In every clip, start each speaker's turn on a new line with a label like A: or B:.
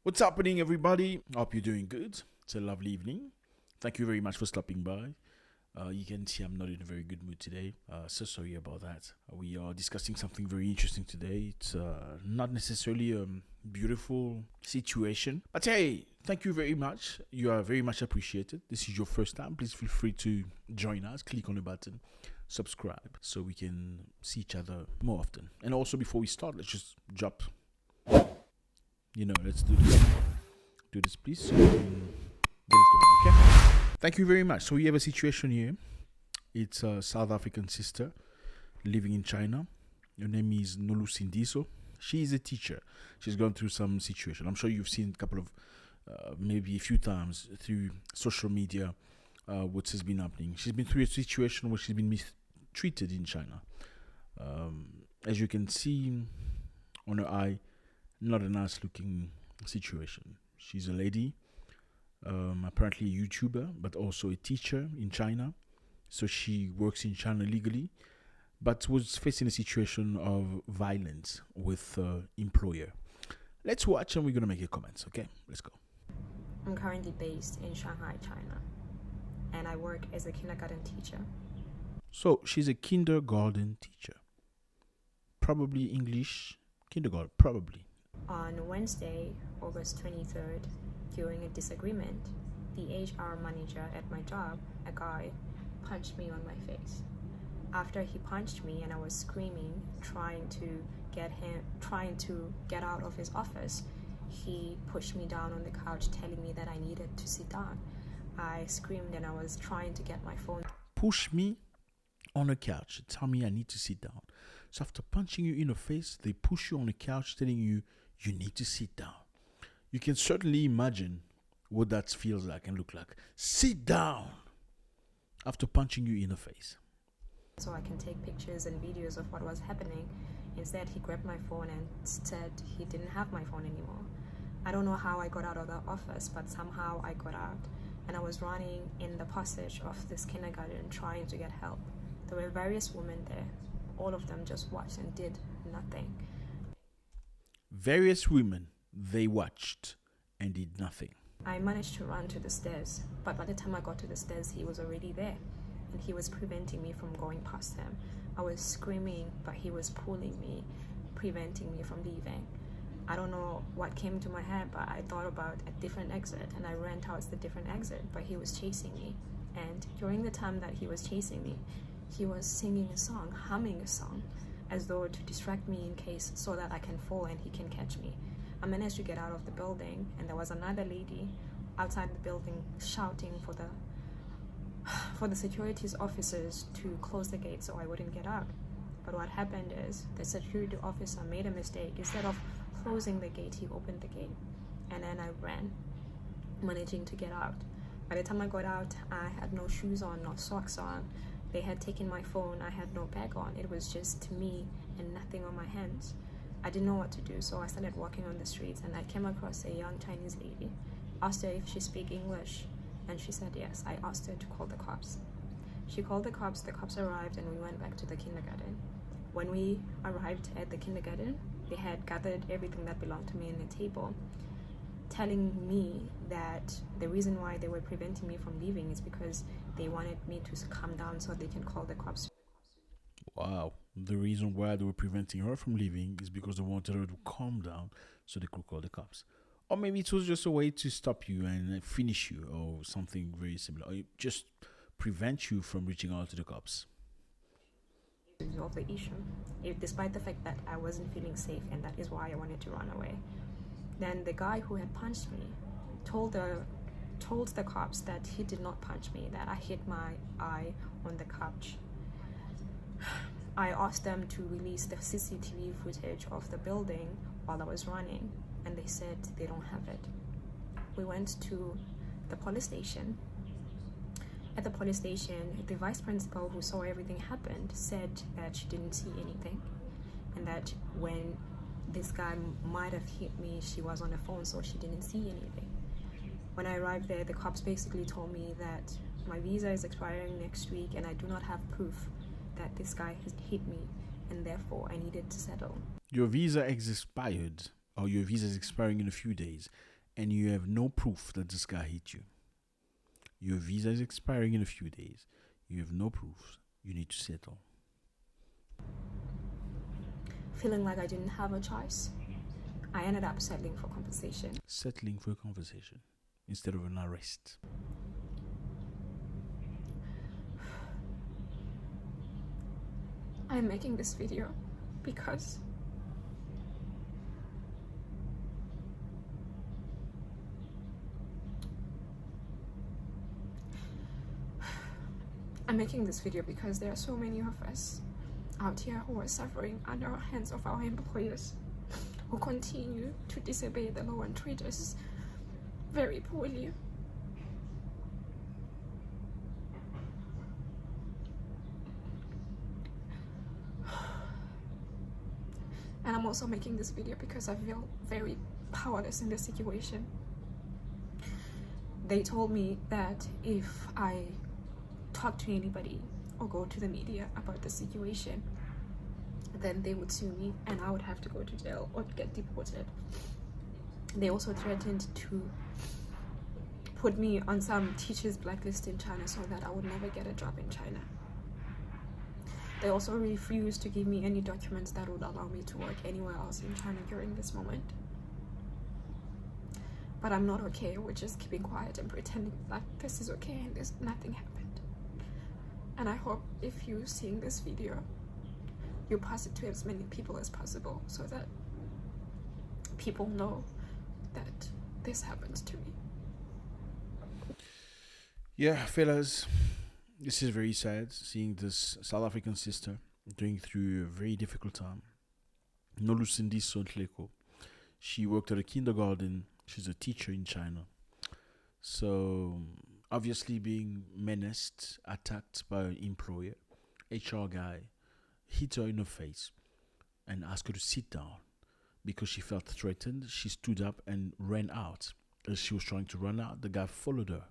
A: What's happening, everybody? Hope you're doing good. It's a lovely evening. Thank you very much for stopping by. You can see I'm not in a very good mood today. So sorry about that. We are discussing something very interesting today. It's not necessarily a beautiful situation, but hey, thank you very much. You are very much appreciated. This is your first time. Please feel free to join us. Click on the button, subscribe, so we can see each other more often. And also, before we start, let's just jump. Let's do this. Do this, please, so we can get it going, okay? Thank you very much. So we have a situation here. It's a South African sister living in China. Her name is Nolu Sindiso. She is a teacher. She's gone through some situation. I'm sure you've seen a couple of, maybe a few times through social media, what has been happening. She's been through a situation where she's been mistreated in China. As you can see on her eye, not a nice looking situation. She's a lady, apparently a YouTuber, but also a teacher in China. So she works in China legally, but was facing a situation of violence with employer. Let's watch and we're going to make a comment, okay? Let's go.
B: I'm currently based in Shanghai, China, and I work as a kindergarten teacher.
A: So she's a kindergarten teacher. Probably English kindergarten, probably.
B: On Wednesday, August 23rd, during a disagreement, the HR manager at my job, a guy, punched me on my face. After he punched me and I was screaming, trying to get out of his office, he pushed me down on the couch, telling me that I needed to sit down. I screamed and I was trying to get my phone.
A: Push me on a couch, tell me I need to sit down. So after punching you in the face, they push you on the couch, telling you need to sit down. You can certainly imagine what that feels like and look like. Sit down after punching you in the face.
B: So I can take pictures and videos of what was happening. Instead, he grabbed my phone and said he didn't have my phone anymore. I don't know how I got out of the office, but somehow I got out. And I was running in the passage of this kindergarten trying to get help. There were various women there. All of them just watched and did nothing.
A: Various women, they watched and did nothing.
B: I managed to run to the stairs, but by the time I got to the stairs, he was already there, and he was preventing me from going past him. I was screaming, but he was pulling me, preventing me from leaving. I don't know what came to my head, but I thought about a different exit, and I ran towards the different exit, but he was chasing me. And during the time that he was chasing me, he was singing a song, humming a song, as though to distract me in case so that I can fall and he can catch me. I managed to get out of the building, and there was another lady outside the building shouting for the securities officers to close the gate so I wouldn't get out. But what happened is the security officer made a mistake. Instead of closing the gate, he opened the gate, and then I ran, managing to get out. By the time I got out, I had no shoes on, no socks on. They had taken my phone. I had no bag on. It was just me and nothing on my hands. I didn't know what to do, so I started walking on the streets, and I came across a young Chinese lady. Asked her if she speak English, and she said yes. I asked her to call the cops. She called the cops arrived, and we went back to the kindergarten. When we arrived at the kindergarten, they had gathered everything that belonged to me on the table, telling me that the reason why they were preventing me from leaving is because they wanted me to calm down so they can call the cops.
A: Wow. The reason why they were preventing her from leaving is because they wanted her to calm down so they could call the cops. Or maybe it was just a way to stop you and finish you or something very similar. Or just prevent you from reaching out to the cops.
B: To resolve the issue, despite the fact that I wasn't feeling safe, and that is why I wanted to run away. Then the guy who had punched me told the cops that he did not punch me, that I hit my eye on the couch. I asked them to release the CCTV footage of the building while I was running, and they said they don't have it. We went to the police station. At the police station, the vice principal who saw everything happen said that she didn't see anything, and that when this guy might have hit me, she was on the phone, so she didn't see anything. When I arrived there, the cops basically told me that my visa is expiring next week and I do not have proof that this guy has hit me, and therefore I needed to settle.
A: Your visa is expired, or your visa is expiring in a few days, and you have no proof that this guy hit you. Your visa is expiring in a few days. You have no proof. You need to settle.
B: Feeling like I didn't have a choice, I ended up settling for compensation.
A: Settling for a conversation instead of an arrest.
B: I'm making this video because there are so many of us out here who are suffering under the hands of our employers, who continue to disobey the law and treat us very poorly. And I'm also making this video because I feel very powerless in this situation. They told me that if I talk to anybody or go to the media about the situation, then they would sue me and I would have to go to jail or get deported. They also threatened to put me on some teachers' blacklist in China so that I would never get a job in China. They also refused to give me any documents that would allow me to work anywhere else in China during this moment. But I'm not okay with just keeping quiet and pretending like this is okay and nothing happened. And I hope if you're seeing this video, you pass it to as many people as possible so that people know that this happens to me.
A: Yeah, fellas, this is very sad, seeing this South African sister going through a very difficult time. Nolucindi Sontleko. She worked at a kindergarten. She's a teacher in China. So, obviously being menaced, attacked by an employer, HR guy, hit her in the face and asked her to sit down. Because she felt threatened, she stood up and ran out. As she was trying to run out, the guy followed her.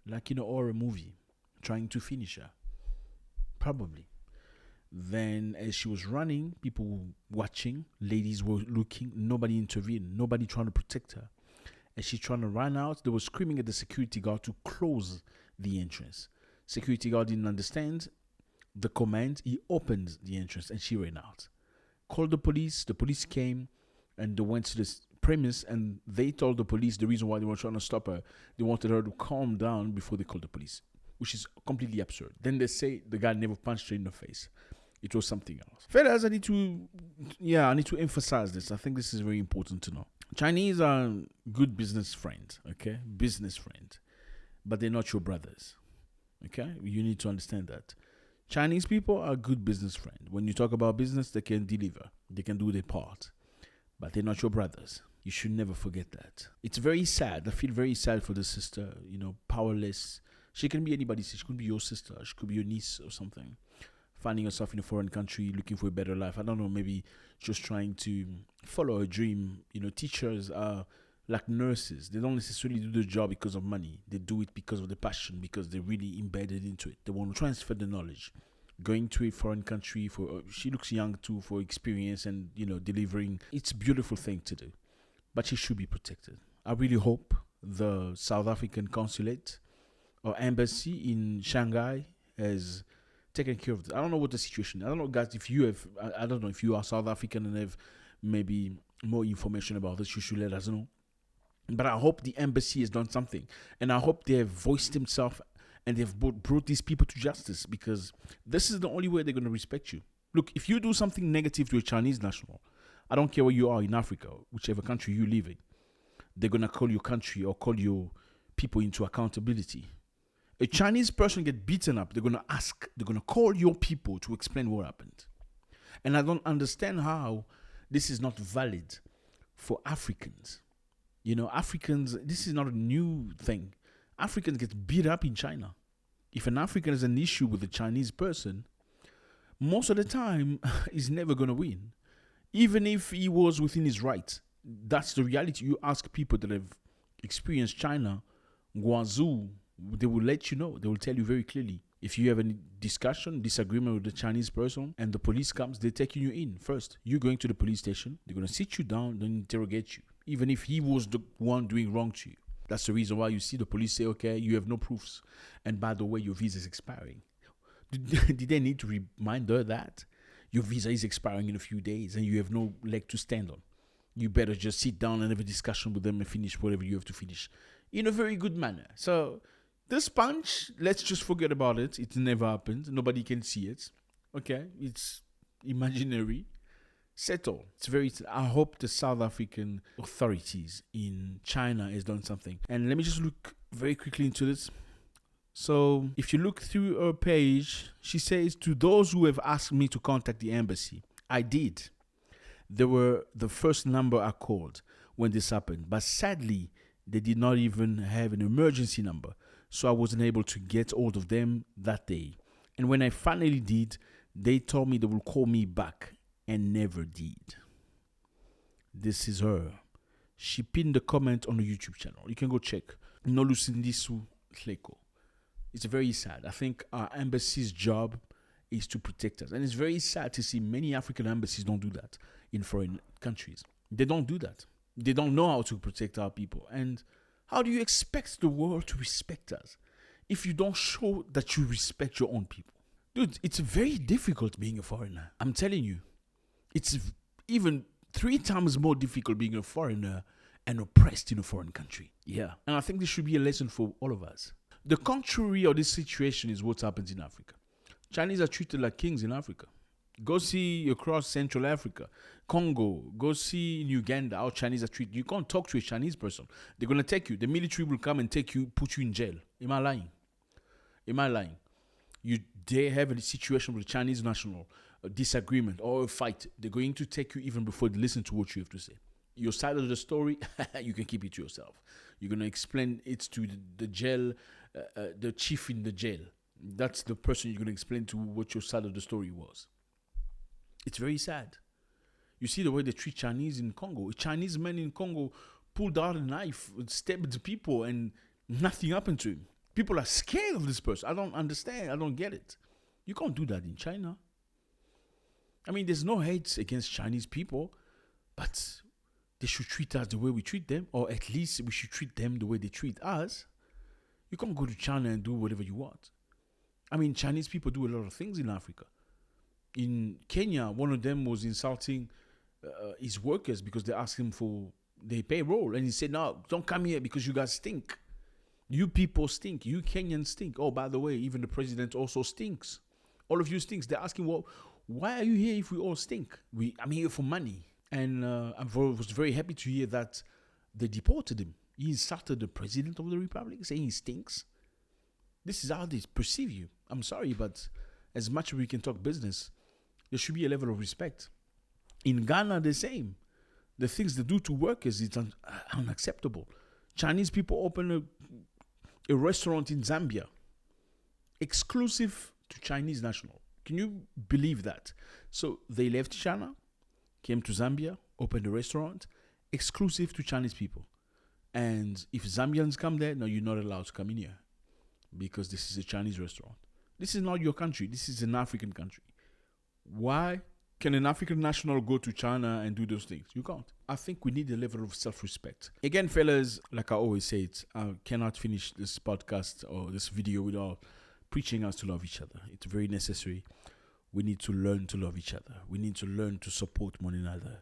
A: Like in a horror movie, trying to finish her. Probably. Then as she was running, people were watching, ladies were looking, nobody intervened, nobody trying to protect her. As she's trying to run out, they were screaming at the security guard to close the entrance. Security guard didn't understand the command. He opened the entrance and she ran out. Called the police came and they went to this premise and they told the police the reason why they were trying to stop her. They wanted her to calm down before they called the police, which is completely absurd. Then they say the guy never punched her in the face. It was something else. Fellas, I need to emphasize this. I think this is very important to know. Chinese are good business friends, okay? Business friends. But they're not your brothers, okay? You need to understand that. Chinese people are good business friends. When you talk about business, they can deliver. They can do their part. But they're not your brothers. You should never forget that. It's very sad. I feel very sad for the sister, powerless. She can be anybody's sister. She could be your sister. She could be your niece or something. Finding herself in a foreign country, looking for a better life. I don't know, maybe just trying to follow a dream. Teachers are like nurses. They don't necessarily do the job because of money. They do it because of the passion, because they're really embedded into it. They want to transfer the knowledge. Going to a foreign country she looks young too, for experience and, delivering. It's a beautiful thing to do. But she should be protected. I really hope the South African consulate or embassy in Shanghai has taken care of this. I don't know what the situation is. I don't know, guys, if you have, I don't know if you are South African and have maybe more information about this, you should let us know. But I hope the embassy has done something. And I hope they have voiced themselves and they've brought these people to justice, because this is the only way they're going to respect you. Look, if you do something negative to a Chinese national, I don't care where you are in Africa, whichever country you live in, they're going to call your country or call your people into accountability. A Chinese person get beaten up, they're going to call your people to explain what happened. And I don't understand how this is not valid for Africans. Africans, this is not a new thing. Africans get beat up in China. If an African has an issue with a Chinese person, most of the time, he's never going to win. Even if he was within his rights. That's the reality. You ask people that have experienced China, Guangzhou, they will let you know. They will tell you very clearly. If you have any disagreement with the Chinese person, and the police comes, they're taking you in first. You're going to the police station. They're going to sit you down, then interrogate you. even if he was the one doing wrong to you. That's the reason why you see the police say, okay, you have no proofs. And by the way, your visa is expiring. Did they need to remind her that? Your visa is expiring in a few days and you have no leg to stand on. You better just sit down and have a discussion with them and finish whatever you have to finish in a very good manner. So this punch, let's just forget about it. It never happened. Nobody can see it. Okay, it's imaginary. Settle. I hope the South African authorities in China has done something. And let me just look very quickly into this. So if you look through her page, she says, to those who have asked me to contact the embassy, I did. They were the first number I called when this happened. But sadly, they did not even have an emergency number. So I wasn't able to get hold of them that day. And when I finally did, they told me they will call me back and never did. This is her. She pinned the comment on the YouTube channel. You can go check. Nolusindisu Hleko. It's very sad. I think our embassy's job is to protect us. And it's very sad to see many African embassies don't do that in foreign countries. They don't do that. They don't know how to protect our people. And how do you expect the world to respect us if you don't show that you respect your own people? Dude, it's very difficult being a foreigner. I'm telling you. It's even 3 times more difficult being a foreigner and oppressed in a foreign country. Yeah. And I think this should be a lesson for all of us. The contrary of this situation is what happens in Africa. Chinese are treated like kings in Africa. Go see across Central Africa, Congo, go see in Uganda how Chinese are treated. You can't talk to a Chinese person. They're going to take you. The military will come and take you, put you in jail. Am I lying? Am I lying? They have a situation with a Chinese national, a disagreement or a fight. They're going to take you even before they listen to what you have to say. Your side of the story, you can keep it to yourself. You're going to explain it to the jail, the chief in the jail. That's the person you're going to explain to what your side of the story was. It's very sad. You see the way they treat Chinese in Congo. A Chinese man in Congo pulled out a knife, stabbed people, and nothing happened to him. People are scared of this person. I don't understand. I don't get it. You can't do that in China. I mean, there's no hate against Chinese people, but they should treat us the way we treat them, or at least we should treat them the way they treat us. You can't go to China and do whatever you want. I mean, Chinese people do a lot of things in Africa. In Kenya, one of them was insulting his workers because they asked him for their payroll. And he said, no, don't come here because you guys stink. You people stink. You Kenyans stink. Oh, by the way, even the president also stinks. All of you stinks. They're asking, well, why are you here if we all stink? I'm here for money. And I was very happy to hear that they deported him. He insulted the president of the republic, saying he stinks. This is how they perceive you. I'm sorry, but as much as we can talk business, there should be a level of respect. In Ghana, the same. The things they do to workers is unacceptable. Chinese people open a restaurant in Zambia exclusive to Chinese national. Can you believe that? So they left China, came to Zambia, opened a restaurant exclusive to Chinese people. And if Zambians come there, no, you're not allowed to come in here because this is a Chinese restaurant. This is not your country. This is an African country. Why can an African national go to China and do those things? You can't. I think we need a level of self-respect. Again, fellas, like I always say it, I cannot finish this podcast or this video without preaching us to love each other. It's very necessary. We need to learn to love each other. We need to learn to support one another.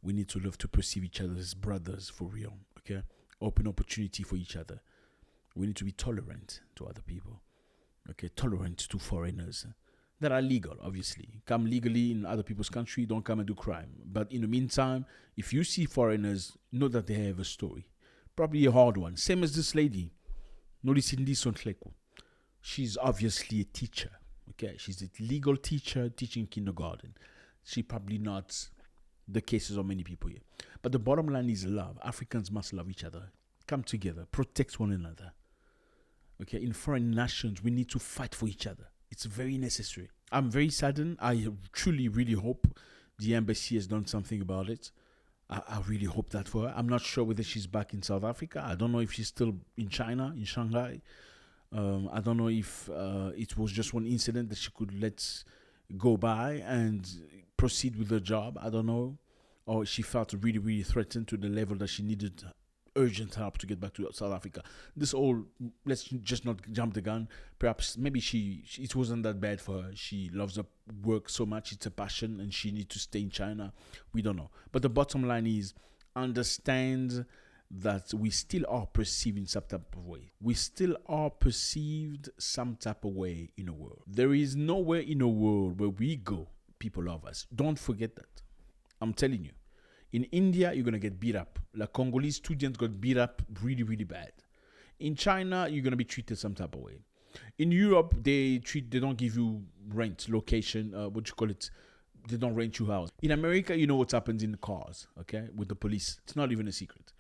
A: We need to love to perceive each other as brothers for real, okay? Open opportunity for each other. We need to be tolerant to other people, okay? Tolerant to foreigners that are legal, obviously. Come legally in other people's country, don't come and do crime. But in the meantime, if you see foreigners, know that they have a story. Probably a hard one. Same as this lady, Nolisindi Sontleko. She's obviously a teacher, okay? She's a legal teacher teaching kindergarten. She probably not the cases of many people here. But the bottom line is love. Africans must love each other. Come together. Protect one another. Okay, in foreign nations, we need to fight for each other. It's very necessary. I'm very saddened. I truly, really hope the embassy has done something about it. I really hope that for her. I'm not sure whether she's back in South Africa. I don't know if she's still in China, in Shanghai. I don't know if it was just one incident that she could let go by and proceed with her job. I don't know. or she felt really, really threatened to the level that she needed urgent help to get back to South Africa. This all, let's just not jump the gun. Perhaps maybe it wasn't that bad for her. She loves her work so much, it's a passion, and she needs to stay in China. We don't know. But the bottom line is, understand that we still are perceived in some type of way. We still are perceived some type of way in the world. There is nowhere in the world where we go, people love us. Don't forget that. I'm telling you. In India, you're going to get beat up. Like Congolese students got beat up really, really bad. In China, you're going to be treated some type of way. In Europe, they don't give you rent, location, they don't rent you house. In America, you know what happens in the cars, okay, with the police. It's not even a secret.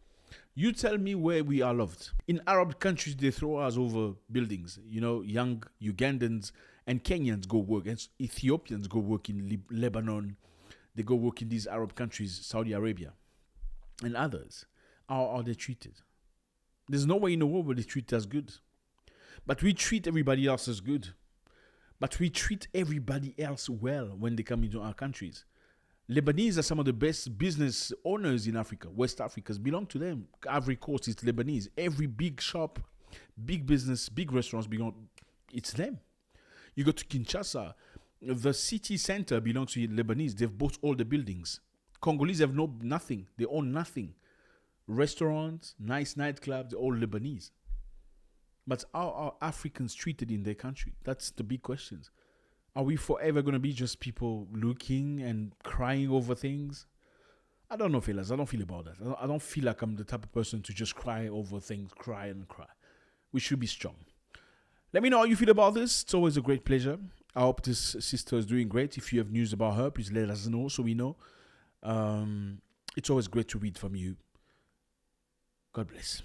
A: You tell me where we are loved. In Arab countries, they throw us over buildings. You know, young Ugandans and Kenyans go work, and Ethiopians go work in Lebanon. They go work in these Arab countries, Saudi Arabia, and others. How are they treated? There's no way in the world where they treat us good. But we treat everybody else as good. But we treat everybody else well when they come into our countries. Lebanese are some of the best business owners in Africa. West Africans belong to them. Ivory Coast is Lebanese. Every big shop, big business, big restaurants it's them. You go to Kinshasa, the city center belongs to Lebanese. They've bought all the buildings. Congolese have nothing. They own nothing. Restaurants, nice nightclubs, they're all Lebanese. But how are Africans treated in their country? That's the big questions. Are we forever going to be just people looking and crying over things? I don't know, fellas. I don't feel about that. I don't feel like I'm the type of person to just cry over things, cry and cry. We should be strong. Let me know how you feel about this. It's always a great pleasure. I hope this sister is doing great. If you have news about her, please let us know so we know. It's always great to read from you. God bless.